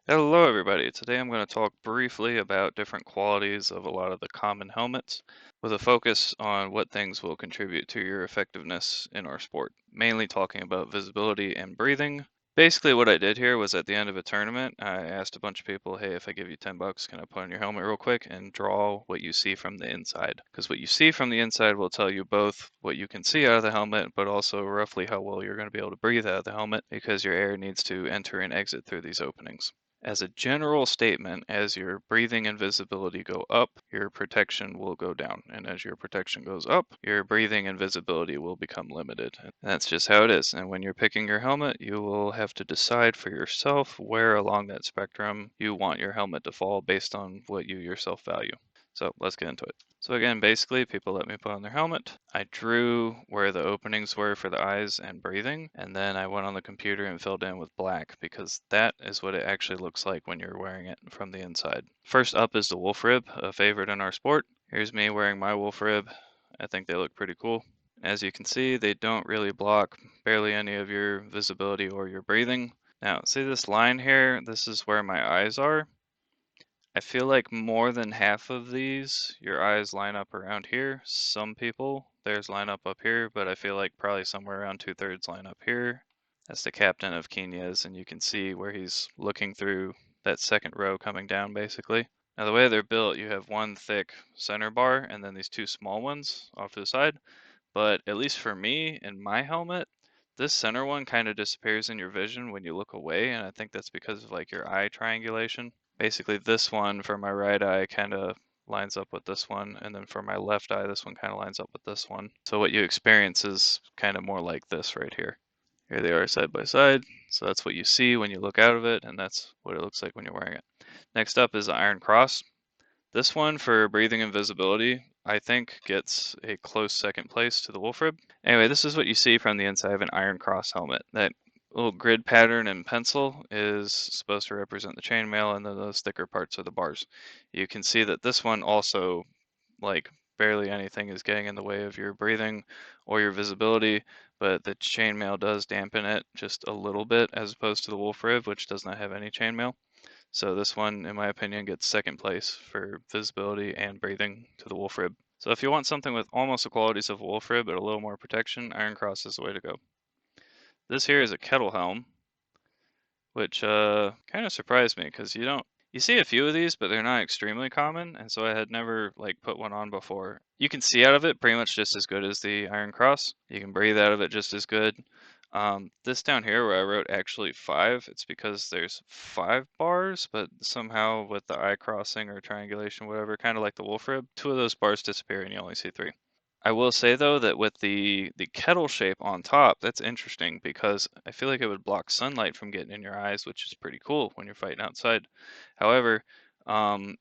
Hello, everybody. Today I'm going to talk briefly about different qualities of a lot of the common helmets with a focus on what things will contribute to your effectiveness in our sport, mainly talking about visibility and breathing. Basically, what I did here was at the end of a tournament, I asked a bunch of people, hey, if I give you 10 bucks, can I put on your helmet real quick and draw what you see from the inside? Because what you see from the inside will tell you both what you can see out of the helmet, but also roughly how well you're going to be able to breathe out of the helmet because your air needs to enter and exit through these openings. As a general statement, as your breathing and visibility go up, your protection will go down. And as your protection goes up, your breathing and visibility will become limited. And that's just how it is. And when you're picking your helmet, you will have to decide for yourself where along that spectrum you want your helmet to fall based on what you yourself value. So let's get into it. So again, basically, people let me put on their helmet. I drew where the openings were for the eyes and breathing, and then I went on the computer and filled in with black because that is what it actually looks like when you're wearing it from the inside. First up is the wolf rib, a favorite in our sport. Here's me wearing my wolf rib. I think they look pretty cool. As you can see, they don't really block barely any of your visibility or your breathing. Now, see this line here? This is where my eyes are. I feel like more than half of these, your eyes line up around here. Some people, theirs line up here, but I feel like probably somewhere around 2/3 line up here. That's the captain of Quinez, and you can see where he's looking through that second row coming down, basically. Now, the way they're built, you have one thick center bar and then these two small ones off to the side. But at least for me, in my helmet, this center one kind of disappears in your vision when you look away, and I think that's because of like your eye triangulation. Basically, this one for my right eye kind of lines up with this one, and then for my left eye, this one kind of lines up with this one. So what you experience is kind of more like this right here. Here they are side by side. So that's what you see when you look out of it, and that's what it looks like when you're wearing it. Next up is the Iron Cross. This one for breathing and visibility, I think, gets a close second place to the wolf rib. Anyway, this is what you see from the inside of an Iron Cross helmet. That little grid pattern in pencil is supposed to represent the chainmail, and then those thicker parts are the bars. You can see that this one also, like, barely anything is getting in the way of your breathing or your visibility, but the chainmail does dampen it just a little bit as opposed to the wolf rib, which does not have any chainmail. So this one, in my opinion, gets second place for visibility and breathing to the wolf rib. So if you want something with almost the qualities of a wolf rib but a little more protection, Iron Cross is the way to go. This here is a kettle helm, which kind of surprised me because you see a few of these, but they're not extremely common, and so I had never like put one on before. You can see out of it pretty much just as good as the Iron Cross. You can breathe out of it just as good. This down here where I wrote actually 5, it's because there's 5 bars, but somehow with the eye crossing or triangulation, whatever, kind of like the wolf rib, 2 of those bars disappear and you only see 3. I will say though that with the kettle shape on top, that's interesting because I feel like it would block sunlight from getting in your eyes, which is pretty cool when you're fighting outside. However,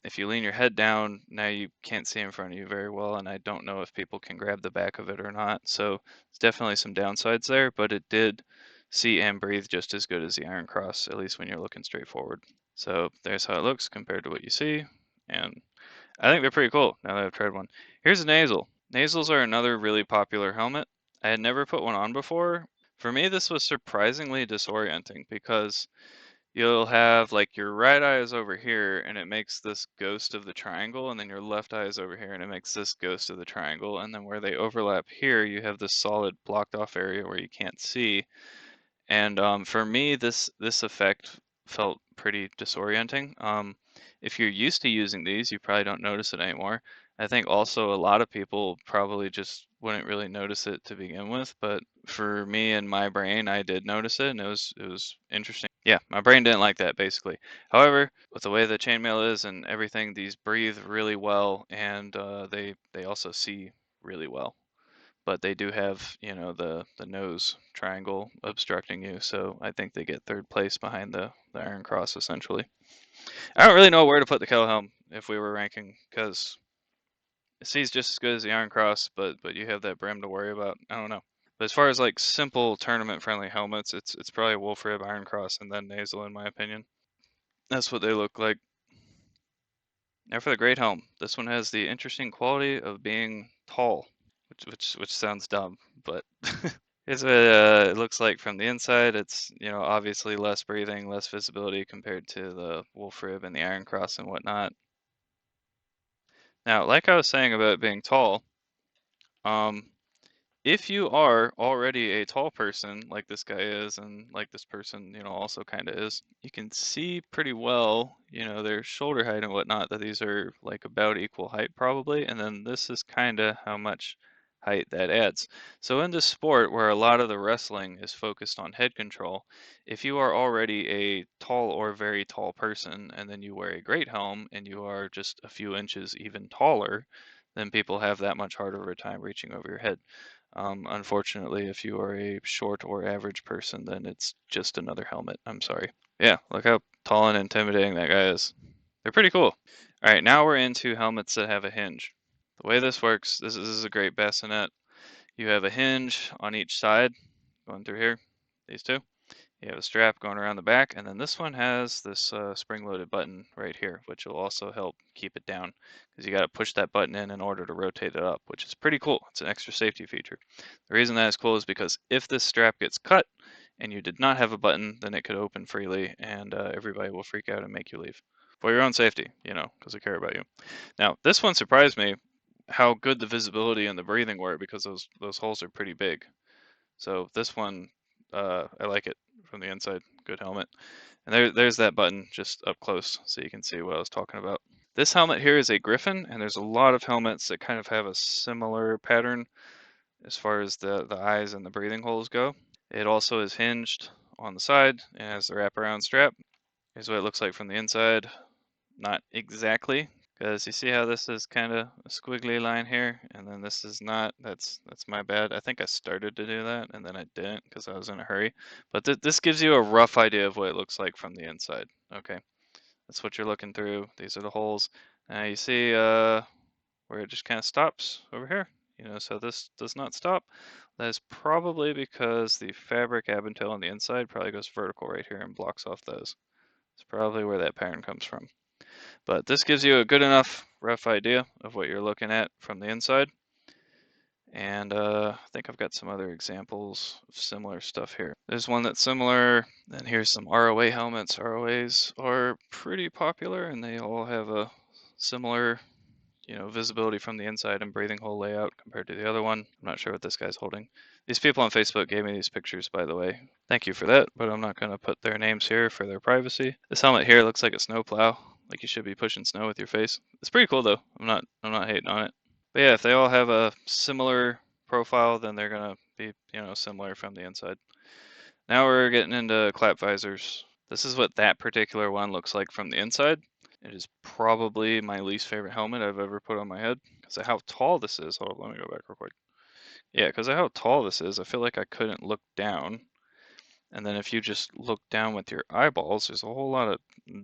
if you lean your head down, now you can't see in front of you very well, and I don't know if people can grab the back of it or not. So it's definitely some downsides there, but it did see and breathe just as good as the Iron Cross, at least when you're looking straight forward. So there's how it looks compared to what you see, and I think they're pretty cool now that I've tried one. Here's a nasal. Nasals are another really popular helmet. I had never put one on before. For me, this was surprisingly disorienting because you'll have like your right eye is over here and it makes this ghost of the triangle, and then your left eye is over here and it makes this ghost of the triangle, and then where they overlap here, you have this solid blocked off area where you can't see. And for me, this effect felt pretty disorienting. If you're used to using these, you probably don't notice it anymore. I think also a lot of people probably just wouldn't really notice it to begin with, but for me and my brain, I did notice it, and it was interesting. Yeah, my brain didn't like that basically. However, with the way the chainmail is and everything, these breathe really well, and they also see really well, but they do have, the nose triangle obstructing you, so I think they get third place behind the Iron Cross essentially. I don't really know where to put the kettle helm if we were ranking, because it sees just as good as the Iron Cross, but you have that brim to worry about. I don't know. But as far as like simple tournament friendly helmets, it's probably Wolf Rib, Iron Cross, and then Nasal in my opinion. That's what they look like. Now for the Great Helm, this one has the interesting quality of being tall, which sounds dumb, but Here's what it looks like from the inside. It's, obviously less breathing, less visibility compared to the wolf rib and the iron cross and whatnot. Now, like I was saying about being tall, um, if you are already a tall person, like this guy is, and like this person, also kind of is, you can see pretty well, their shoulder height and whatnot, that these are like about equal height probably. And then this is kind of how much height that adds. So in this sport where a lot of the wrestling is focused on head control, if you are already a tall or very tall person, and then you wear a great helm and you are just a few inches even taller, then people have that much harder of a time reaching over your head. Unfortunately, if you are a short or average person, then it's just another helmet. I'm sorry. Yeah, look how tall and intimidating that guy is. They're pretty cool. All right, now we're into helmets that have a hinge. The way this works, this is a great bassinet. You have a hinge on each side going through here, these two. You have a strap going around the back, and then this one has this spring-loaded button right here, which will also help keep it down because you got to push that button in order to rotate it up, which is pretty cool. It's an extra safety feature. The reason that is cool is because if this strap gets cut and you did not have a button, then it could open freely, and everybody will freak out and make you leave. For your own safety, because I care about you. Now, this one surprised me how good the visibility and the breathing were because those holes are pretty big. So this one, I like it from the inside. Good helmet. And there's that button just up close so you can see what I was talking about. This helmet here is a Griffin, and there's a lot of helmets that kind of have a similar pattern as far as the eyes and the breathing holes go. It also is hinged on the side and has the wraparound strap. Here's what it looks like from the inside. Not exactly, because you see how this is kind of a squiggly line here, and then this is not. That's my bad. I think I started to do that, and then I didn't because I was in a hurry. But this gives you a rough idea of what it looks like from the inside. Okay, that's what you're looking through. These are the holes. Now you see where it just kind of stops over here. So this does not stop. That is probably because the fabric ab and tail on the inside probably goes vertical right here and blocks off those. It's probably where that pattern comes from. But this gives you a good enough rough idea of what you're looking at from the inside. And I think I've got some other examples of similar stuff here. There's one that's similar, and here's some ROA helmets. ROAs are pretty popular, and they all have a similar, visibility from the inside and breathing hole layout compared to the other one. I'm not sure what this guy's holding. These people on Facebook gave me these pictures, by the way. Thank you for that, but I'm not going to put their names here for their privacy. This helmet here looks like a snowplow, like you should be pushing snow with your face. It's pretty cool though. I'm not hating on it. But yeah, if they all have a similar profile, then they're gonna be, similar from the inside. Now we're getting into clap visors. This is what that particular one looks like from the inside. It is probably my least favorite helmet I've ever put on my head because of how tall this is. Hold on, let me go back real quick. Yeah, because of how tall this is, I feel like I couldn't look down. And then if you just look down with your eyeballs, there's a whole lot of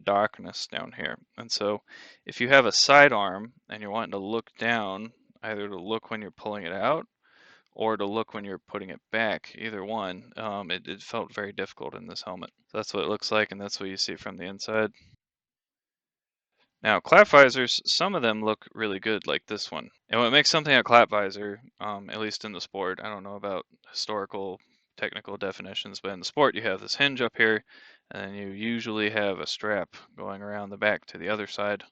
darkness down here. And so if you have a sidearm and you're wanting to look down, either to look when you're pulling it out or to look when you're putting it back, either one, it felt very difficult in this helmet. So that's what it looks like, and that's what you see from the inside. Now, clap visors, some of them look really good, like this one. And what makes something a clap visor, at least in the sport, I don't know about historical technical definitions, but in the sport, you have this hinge up here, and then you usually have a strap going around the back to the other side,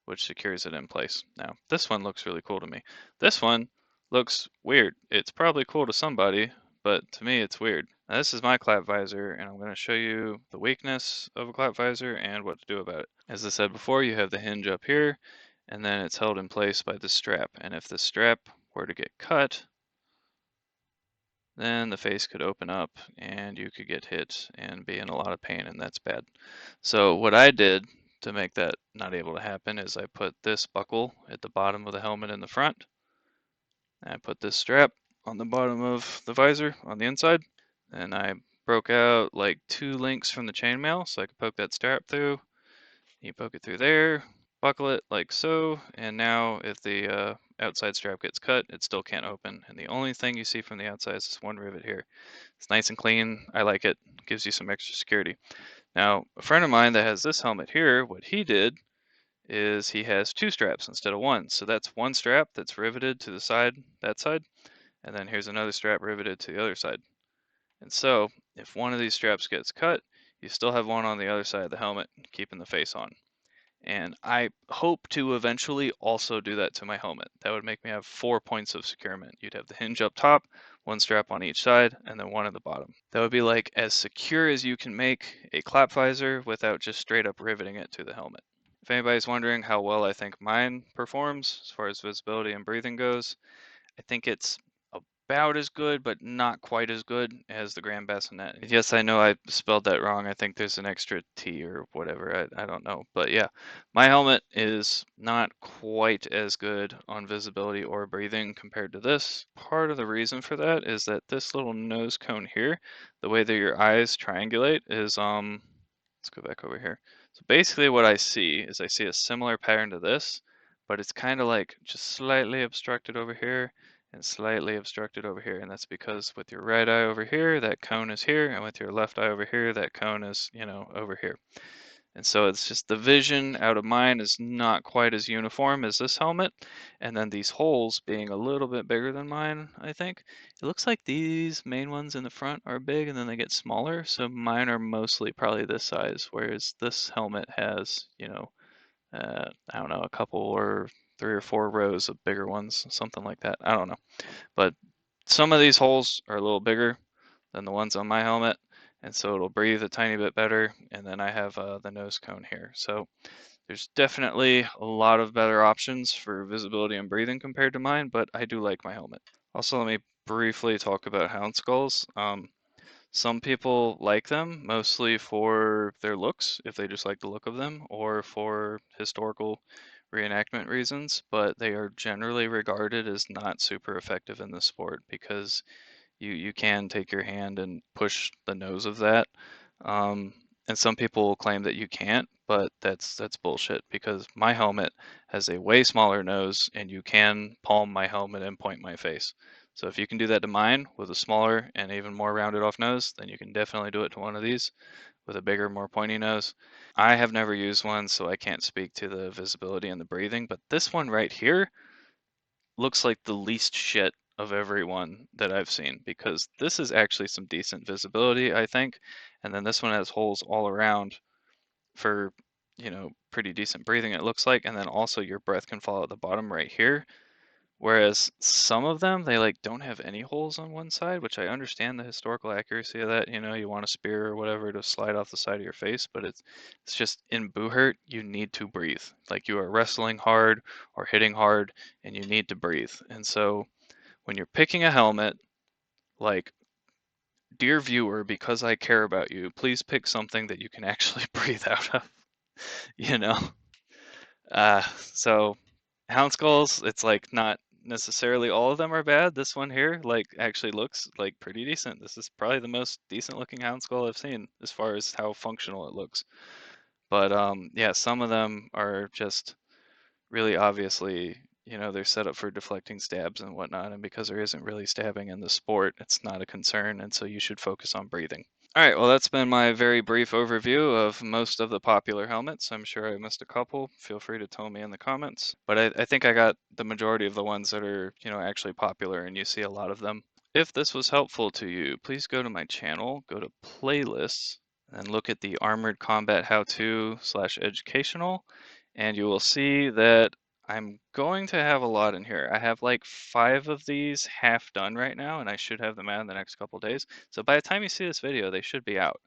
which secures it in place. Now, this one looks really cool to me. This one looks weird. It's probably cool to somebody, but to me, it's weird. Now, this is my clap visor, and I'm going to show you the weakness of a clap visor and what to do about it. As I said before, you have the hinge up here, and then it's held in place by this strap. And if the strap were to get cut, then the face could open up and you could get hit and be in a lot of pain, and that's bad. So what I did to make that not able to happen is I put this buckle at the bottom of the helmet in the front. And I put this strap on the bottom of the visor on the inside. And I broke out like 2 links from the chainmail so I could poke that strap through. You poke it through there, buckle it like so, and now if the outside strap gets cut, it still can't open. And the only thing you see from the outside is this one rivet here. It's nice and clean. I like it. Gives you some extra security. Now, a friend of mine that has this helmet here, what he did is he has 2 straps instead of 1. So that's 1 strap that's riveted to the side, that side, and then here's another strap riveted to the other side. And so, if one of these straps gets cut, you still have one on the other side of the helmet, keeping the face on. And I hope to eventually also do that to my helmet. That would make me have 4 points of securement. You'd have the hinge up top, one strap on each side, and then one at the bottom. That would be like as secure as you can make a clap visor without just straight up riveting it to the helmet. If anybody's wondering how well I think mine performs as far as visibility and breathing goes, I think it's about as good, but not quite as good as the Grand Bassinet. Yes, I know I spelled that wrong. I think there's an extra T or whatever. I don't know. But yeah, my helmet is not quite as good on visibility or breathing compared to this. Part of the reason for that is that this little nose cone here, the way that your eyes triangulate is, let's go back over here. So basically what I see is I see a similar pattern to this, but it's kind of like just slightly obstructed over here and slightly obstructed over here. And that's because with your right eye over here, that cone is here, and with your left eye over here, that cone is, over here. And so it's just the vision out of mine is not quite as uniform as this helmet. And then these holes being a little bit bigger than mine, I think. It looks like these main ones in the front are big and then they get smaller. So mine are mostly probably this size, whereas this helmet has, I don't know, a couple or 3 or 4 rows of bigger ones, something like that. I don't know. But some of these holes are a little bigger than the ones on my helmet, and so it'll breathe a tiny bit better. And then I have the nose cone here. So there's definitely a lot of better options for visibility and breathing compared to mine, but I do like my helmet. Also, let me briefly talk about hound skulls. Some people like them mostly for their looks, if they just like the look of them, or for historical reenactment reasons, but they are generally regarded as not super effective in the sport because you can take your hand and push the nose of that. Um, and some people will claim that you can't, but that's bullshit because my helmet has a way smaller nose and you can palm my helmet and point my face. So if you can do that to mine with a smaller and even more rounded off nose, then you can definitely do it to one of these with a bigger, more pointy nose. I have never used one, so I can't speak to the visibility and the breathing, but this one right here looks like the least shit of every one that I've seen because this is actually some decent visibility, I think. And then this one has holes all around for, pretty decent breathing, it looks like. And then also your breath can fall at the bottom right here. Whereas some of them, they like don't have any holes on one side, which I understand the historical accuracy of that. You want a spear or whatever to slide off the side of your face, but it's just in Buhurt, you need to breathe. Like you are wrestling hard or hitting hard, and you need to breathe. And so when you're picking a helmet, like, dear viewer, because I care about you, please pick something that you can actually breathe out of, you know? So hound skulls, it's like not necessarily all of them are bad. This one here, like, actually looks like pretty decent. This is probably the most decent looking hound skull I've seen as far as how functional it looks. But yeah, some of them are just really obviously, they're set up for deflecting stabs and whatnot. And because there isn't really stabbing in the sport, it's not a concern. And so you should focus on breathing. All right, well, that's been my very brief overview of most of the popular helmets. I'm sure I missed a couple. Feel free to tell me in the comments. But I think I got the majority of the ones that are, actually popular and you see a lot of them. If this was helpful to you, please go to my channel, go to playlists, and look at the Armored Combat How-To/Educational, and you will see that I'm going to have a lot in here. I have like 5 of these half done right now, and I should have them out in the next couple days. So by the time you see this video, they should be out.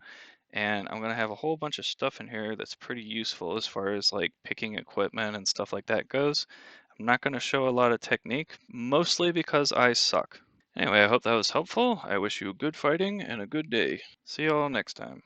And I'm going to have a whole bunch of stuff in here that's pretty useful as far as like picking equipment and stuff like that goes. I'm not going to show a lot of technique, mostly because I suck. Anyway, I hope that was helpful. I wish you good fighting and a good day. See you all next time.